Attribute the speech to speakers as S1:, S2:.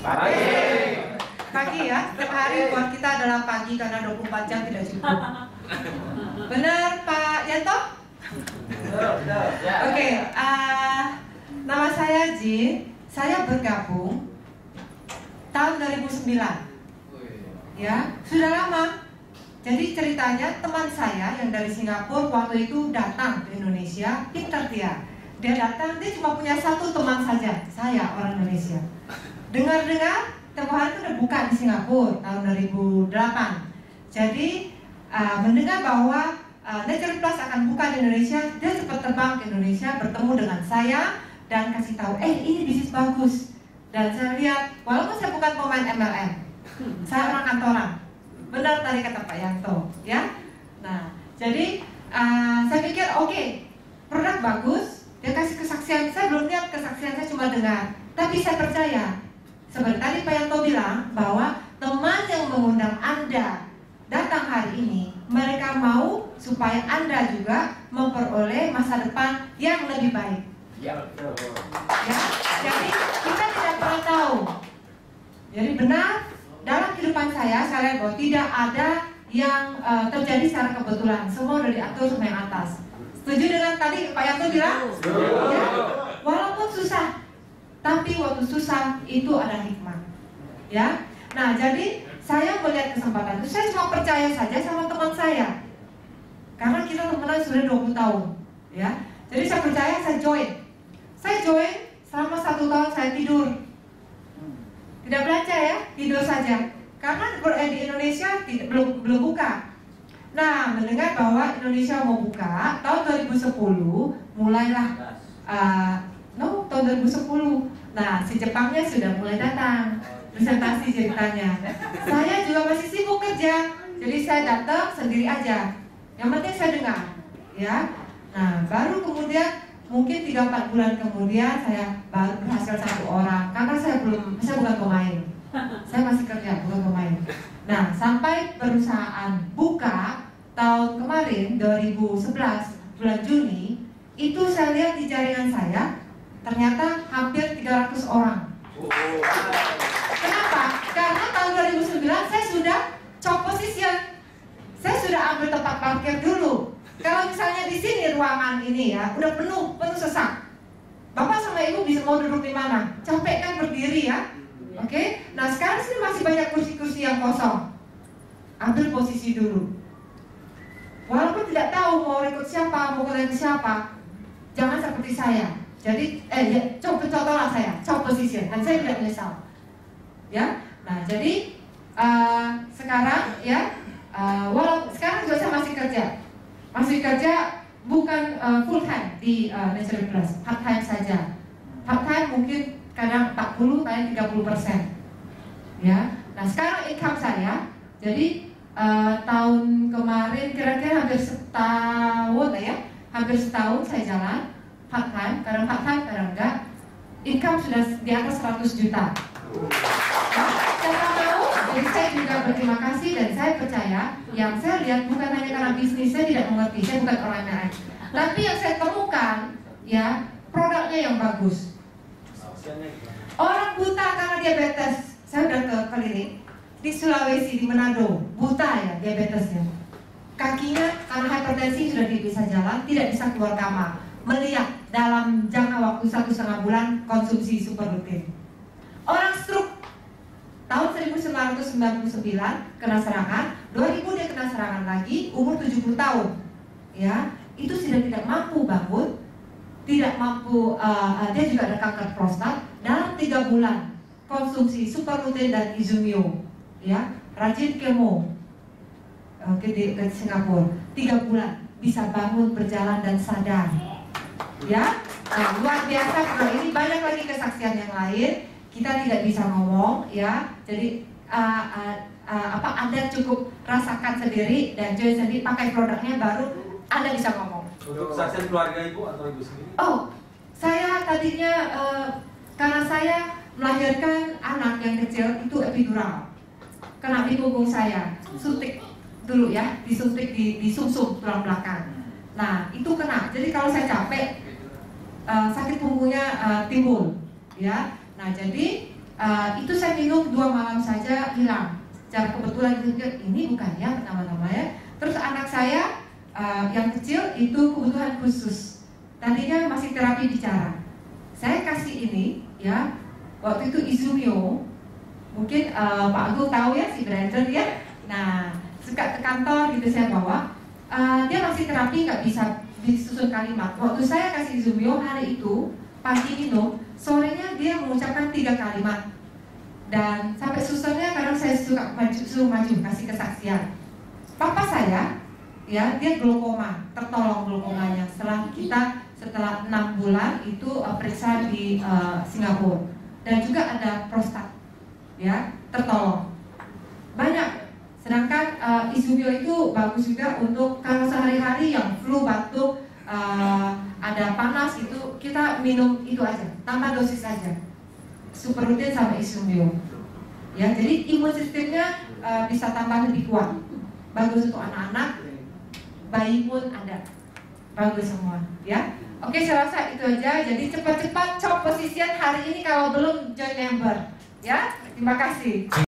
S1: Pagi ya, setiap hari buat kita adalah pagi karena 24 jam tidak cukup. Benar Pak Yanto? Oke, nama saya Jin. Saya bergabung tahun 2009. Ya, sudah lama. Jadi ceritanya teman saya yang dari Singapura waktu itu datang ke Indonesia, pintar dia. Dia datang, dia cuma punya satu teman saja, saya orang Indonesia. Dengar-dengar, tempoh hari itu udah buka di Singapura tahun 2008. Jadi mendengar bahwa Nature Plus akan buka di Indonesia, dia cepat terbang ke Indonesia, bertemu dengan saya dan kasih tahu, ini bisnis bagus. Dan saya lihat, walaupun saya bukan pemain MLM, saya orang kantoran. Benar tadi kata Pak Yanto, ya. Nah, jadi saya pikir oke, produk bagus. Dia kasih kesaksian, saya belum lihat kesaksian, saya cuma dengar. Tapi saya percaya, seperti tadi Pak Yanto bilang bahwa teman yang mengundang Anda datang hari ini, mereka mau supaya Anda juga memperoleh masa depan yang lebih baik. Ya, jadi kita tidak pernah tahu. Jadi benar, dalam kehidupan saya lihat bahwa tidak ada yang terjadi secara kebetulan. Semua sudah diatur sama yang atas. Setuju dengan tadi Pak Yanto bilang? Ya, walaupun susah, tapi waktu susah itu ada hikmah. Ya, nah jadi saya melihat kesempatan itu, saya cuma percaya saja sama teman saya. Karena kita temenan sudah 20 tahun. Ya, jadi saya percaya, saya join. Saya join, selama 1 tahun saya tidur. Tidak belanja ya, tidur saja. Karena di Indonesia belum buka. Nah, mendengar bahwa Indonesia mau buka tahun 2010, mulailah tahun 2010. Nah, si Jepangnya sudah mulai datang, presentasi ceritanya. Saya juga masih sibuk kerja, jadi saya datang sendiri aja. Yang penting saya dengar, ya. Nah, baru kemudian mungkin 3-4 bulan kemudian saya baru berhasil 1 orang, karena saya bukan pemain, saya masih kerja, bukan pemain. Nah, sampai perusahaan buka tahun kemarin 2011 bulan Juni, itu saya lihat di jaringan saya ternyata hampir 300 orang. Kenapa? Karena tahun 2009 saya sudah job position, saya sudah ambil tempat parkir dulu. Kalau misalnya di sini ruangan ini ya udah penuh sesak, Bapak sama Ibu bisa mau duduk di mana? Capek kan berdiri ya? Oke? Nah sekarang sih masih banyak kursi-kursi yang kosong. Ambil posisi dulu. Walaupun tidak tahu mau rekrut siapa, mau ketemu siapa, jangan seperti saya. Jadi, contohlah saya, job position, dan saya tidak menyesal. Ya, nah jadi sekarang ya, walaupun sekarang juga saya masih kerja bukan full time di Nature Plus, part time saja. Part time mungkin kadang 40, kadang 30%. Ya, nah sekarang income saya, jadi tahun kemarin kira-kira hampir setahun ya, hampir setahun saya jalan part time, kadang part time, kadang enggak. Income sudah di atas 100 juta. Saya tahu, jadi saya juga berterima kasih dan saya percaya yang saya lihat bukan hanya karena bisnis, saya tidak mengerti, saya bukan orang MLM, tapi yang saya temukan ya produknya yang bagus. Orang buta karena diabetes, saya udah keliling di Sulawesi, di Manado, buta ya diabetesnya. Kakinya karena hipertensi sudah tidak bisa jalan, tidak bisa keluar kamar, melihat dalam jangka waktu 1,5 bulan konsumsi super rutin. Orang stroke tahun 1999 kena serangan, 2000 dia kena serangan lagi, umur 70 tahun. Ya, itu sudah tidak mampu bangun, tidak mampu, dia juga ada kanker prostat. Dalam 3 bulan konsumsi super rutin dan Izumio, ya, rajin kemo ke Singapura, 3 bulan bisa bangun, berjalan dan sadar. Ya, luar biasa. Kalau ini banyak lagi kesaksian yang lain, kita tidak bisa ngomong, ya. Jadi Anda cukup rasakan sendiri dan join sendiri, pakai produknya, baru Anda bisa ngomong.
S2: Untuk kesaksian keluarga Ibu atau Ibu sendiri?
S1: Oh, saya tadinya karena saya melahirkan anak yang kecil itu epidural, kena di punggung saya, suntik dulu ya, disuntik di sumsum tulang belakang. Nah itu kena, jadi kalau saya capek sakit punggungnya timbul, ya. Nah jadi itu saya minum 2 malam saja hilang. Secara kebetulan ini bukan ya pertama-tama ya. Terus anak saya yang kecil itu kebutuhan khusus. Tadinya masih terapi bicara. Saya kasih ini ya, waktu itu Izumio. Mungkin Pak Agung tahu ya si Brandon ya. Nah, suka ke kantor gitu saya bawa. Dia masih terapi nggak bisa disusun kalimat. Waktu saya kasih Izumio hari itu pagi minum, sorenya dia mengucapkan 3 kalimat. Dan sampai susunnya karena saya suka maju kasih kesaksian. Papa saya ya dia glaukoma, tertolong glaukomanya setelah 6 bulan itu periksa di Singapura, dan juga ada prostat ya tertolong banyak. Sedangkan Izumio itu bagus juga untuk kalau sehari-hari yang flu, batuk, ada panas itu kita minum itu aja, tambah dosis aja, super rutin sama Izumio ya. Jadi imun sistemnya bisa tambah lebih kuat, bagus untuk anak-anak, bayi pun ada, bagus semua ya. Oke, saya rasa itu aja. Jadi cepat-cepat cop posisian hari ini kalau belum join member ya. Terima kasih.